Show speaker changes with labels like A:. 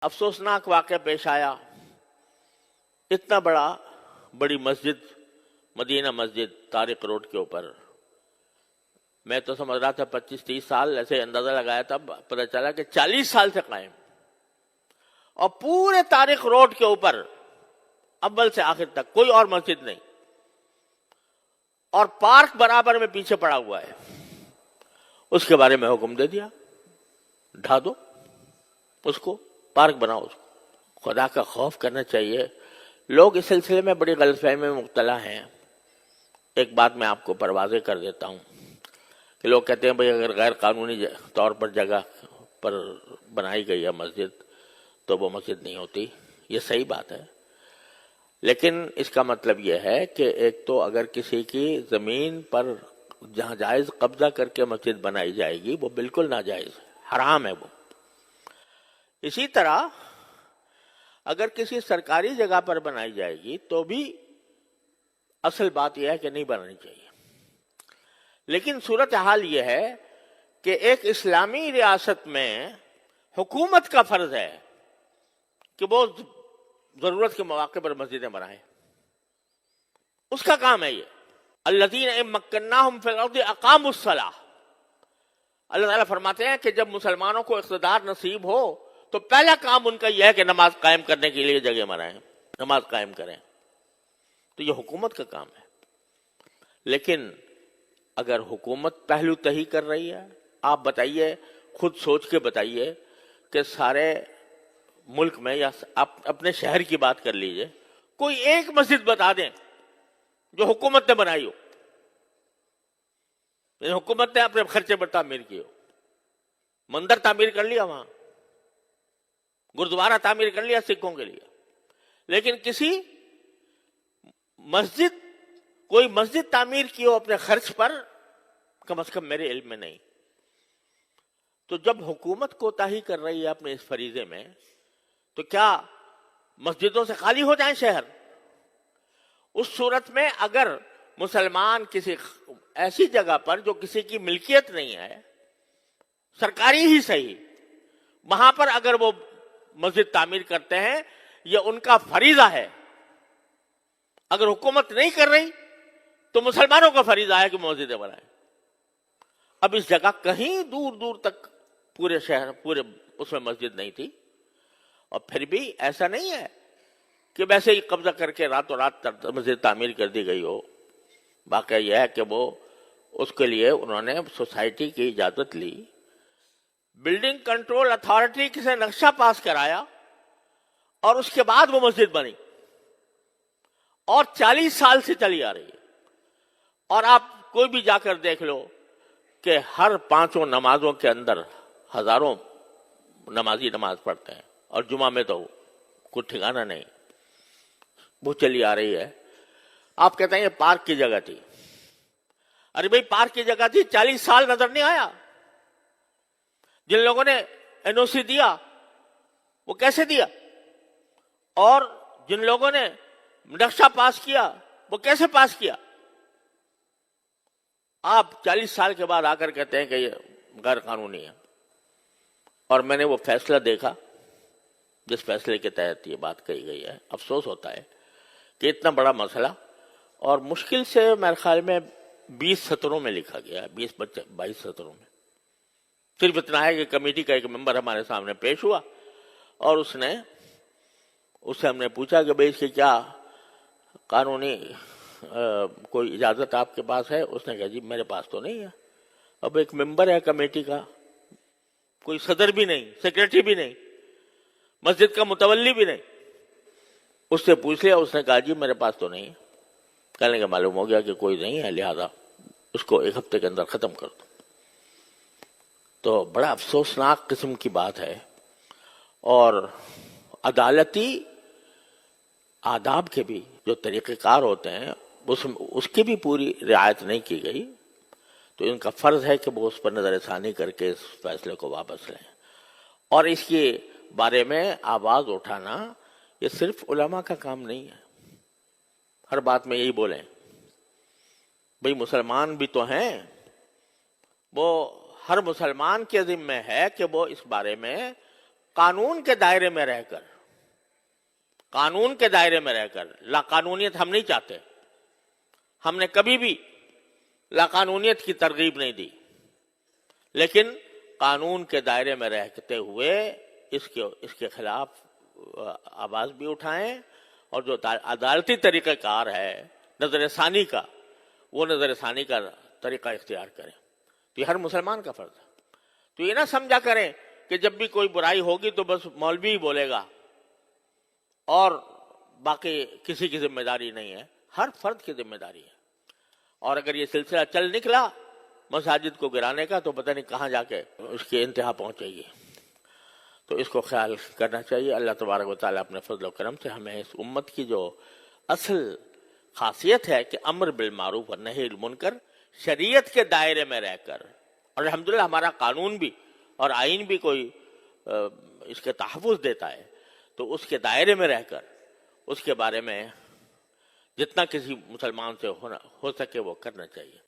A: افسوسناک واقعہ پیش آیا. اتنا بڑی مسجد، مدینہ مسجد طارق روڈ کے اوپر، میں تو سمجھ رہا تھا 25-30 سال، ایسے اندازہ لگایا تھا، پتہ چلا کہ 40 سال سے قائم. اور پورے طارق روڈ کے اوپر اول سے آخر تک کوئی اور مسجد نہیں، اور پارک برابر میں پیچھے پڑا ہوا ہے. اس کے بارے میں حکم دے دیا، ڈھا دو اس کو، پارک بناؤ اس کو. خدا کا خوف کرنا چاہیے. لوگ اس سلسلے میں بڑی غلط فہمی میں مبتلا ہیں. ایک بات میں آپ کو پروازیں کر دیتا ہوں کہ لوگ کہتے ہیں بھئی اگر غیر قانونی طور پر جگہ پر بنائی گئی ہے مسجد تو وہ مسجد نہیں ہوتی. یہ صحیح بات ہے، لیکن اس کا مطلب یہ ہے کہ ایک تو اگر کسی کی زمین پر جہاں جائز قبضہ کر کے مسجد بنائی جائے گی وہ بالکل ناجائز ہے، حرام ہے وہ. اسی طرح اگر کسی سرکاری جگہ پر بنائی جائے گی تو بھی اصل بات یہ ہے کہ نہیں بنانی چاہیے. لیکن صورتحال یہ ہے کہ ایک اسلامی ریاست میں حکومت کا فرض ہے کہ وہ ضرورت کے مواقع پر مسجدیں بنائیں. اس کا کام ہے یہ. الذین ان مکناہم فی الارض اقاموا الصلاۃ. اللہ تعالیٰ فرماتے ہیں کہ جب مسلمانوں کو اقتدار نصیب ہو تو پہلا کام ان کا یہ ہے کہ نماز قائم کرنے کے لیے جگہ بنائیں، نماز قائم کریں. تو یہ حکومت کا کام ہے. لیکن اگر حکومت پہلو تہی کر رہی ہے، آپ بتائیے، خود سوچ کے بتائیے کہ سارے ملک میں یا اپنے شہر کی بات کر لیجئے، کوئی ایک مسجد بتا دیں جو حکومت نے بنائی ہو، یعنی حکومت نے اپنے خرچے پر تعمیر کی ہو. مندر تعمیر کر لیا، وہاں گردوارہ تعمیر کر لیا سکھوں کے لیے، لیکن کوئی مسجد تعمیر کی ہو اپنے خرچ پر، کم از کم میرے علم میں نہیں. تو جب حکومت کوتاہی کر رہی ہے اپنے اس فریضے میں تو کیا مسجدوں سے خالی ہو جائیں شہر؟ اس صورت میں اگر مسلمان کسی ایسی جگہ پر جو کسی کی ملکیت نہیں ہے، سرکاری ہی صحیح، وہاں پر اگر وہ مسجد تعمیر کرتے ہیں یہ ان کا فریضہ ہے. اگر حکومت نہیں کر رہی تو مسلمانوں کا فریضہ ہے کہ مسجدیں بنائیں. اب اس جگہ کہیں دور دور تک پورے شہر پورے اس میں مسجد نہیں تھی، اور پھر بھی ایسا نہیں ہے کہ ویسے ہی قبضہ کر کے راتوں رات مسجد تعمیر کر دی گئی ہو. واقعہ یہ ہے کہ وہ اس کے لیے انہوں نے سوسائٹی کی اجازت لی، بلڈنگ کنٹرول اتھارٹی سے نقشہ پاس کرایا، اور اس کے بعد وہ مسجد بنی، اور 40 سال سے چلی آ رہی ہے. اور آپ کوئی بھی جا کر دیکھ لو کہ ہر 5 نمازوں کے اندر ہزاروں نمازی نماز پڑھتے ہیں، اور جمعہ میں تو کوئی ٹھکانہ نہیں، وہ چلی آ رہی ہے. آپ کہتے ہیں یہ پارک کی جگہ تھی. ارے بھائی پارک کی جگہ تھی، 40 سال نظر نہیں آیا. جن لوگوں نے این او سی دیا وہ کیسے دیا، اور جن لوگوں نے نقشہ پاس کیا وہ کیسے پاس کیا؟ آپ 40 سال کے بعد آ کر کہتے ہیں کہ یہ غیر قانونی ہے. اور میں نے وہ فیصلہ دیکھا جس فیصلے کے تحت یہ بات کہی گئی ہے. افسوس ہوتا ہے کہ اتنا بڑا مسئلہ، اور مشکل سے میرے خیال میں 20 سطروں میں لکھا گیا ہے، 22 سطروں میں. صرف اتنا ہے کہ کمیٹی کا ایک ممبر ہمارے سامنے پیش ہوا، اور اس سے ہم نے پوچھا کہ بھئی اس کی کیا قانونی کوئی اجازت آپ کے پاس ہے؟ اس نے کہا جی میرے پاس تو نہیں ہے. اب ایک ممبر ہے کمیٹی کا، کوئی صدر بھی نہیں، سیکریٹری بھی نہیں، مسجد کا متولی بھی نہیں. اس سے پوچھ لیا، اس نے کہا جی میرے پاس تو نہیں ہے. کہنے کا معلوم ہو گیا کہ کوئی نہیں ہے، لہذا اس کو 1 ہفتے کے اندر ختم کر دو. تو بڑا افسوسناک قسم کی بات ہے. اور عدالتی آداب کے بھی جو طریقہ کار ہوتے ہیں اس کی بھی پوری رعایت نہیں کی گئی. تو ان کا فرض ہے کہ وہ اس پر نظر ثانی کر کے اس فیصلے کو واپس لیں. اور اس کے بارے میں آواز اٹھانا یہ صرف علماء کا کام نہیں ہے. ہر بات میں یہی بولیں بھئی مسلمان بھی تو ہیں، وہ ہر مسلمان کے ذمہ ہے کہ وہ اس بارے میں قانون کے دائرے میں رہ کر، قانون کے دائرے میں رہ کر، لا قانونیت ہم نہیں چاہتے. ہم نے کبھی بھی لا قانونیت کی ترغیب نہیں دی، لیکن قانون کے دائرے میں رہتے ہوئے اس کے خلاف آواز بھی اٹھائیں، اور جو عدالتی طریقہ کار ہے نظر ثانی کا، وہ نظر ثانی کا طریقہ اختیار کریں. تو یہ ہر مسلمان کا فرض ہے. تو یہ نہ سمجھا کریں کہ جب بھی کوئی برائی ہوگی تو بس مولوی ہی بولے گا اور باقی کسی کی ذمہ داری نہیں ہے. ہر فرد کی ذمہ داری ہے. اور اگر یہ سلسلہ چل نکلا مساجد کو گرانے کا تو پتہ نہیں کہاں جا کے اس کی انتہا پہنچے گی. تو اس کو خیال کرنا چاہیے. اللہ تبارک و تعالیٰ اپنے فضل و کرم سے ہمیں اس امت کی جو اصل خاصیت ہے کہ امر بالمعروف اور نہی عن المنکر، شریعت کے دائرے میں رہ کر، اور الحمدللہ ہمارا قانون بھی اور آئین بھی کوئی اس کے تحفظ دیتا ہے، تو اس کے دائرے میں رہ کر اس کے بارے میں جتنا کسی مسلمان سے ہو سکے وہ کرنا چاہیے.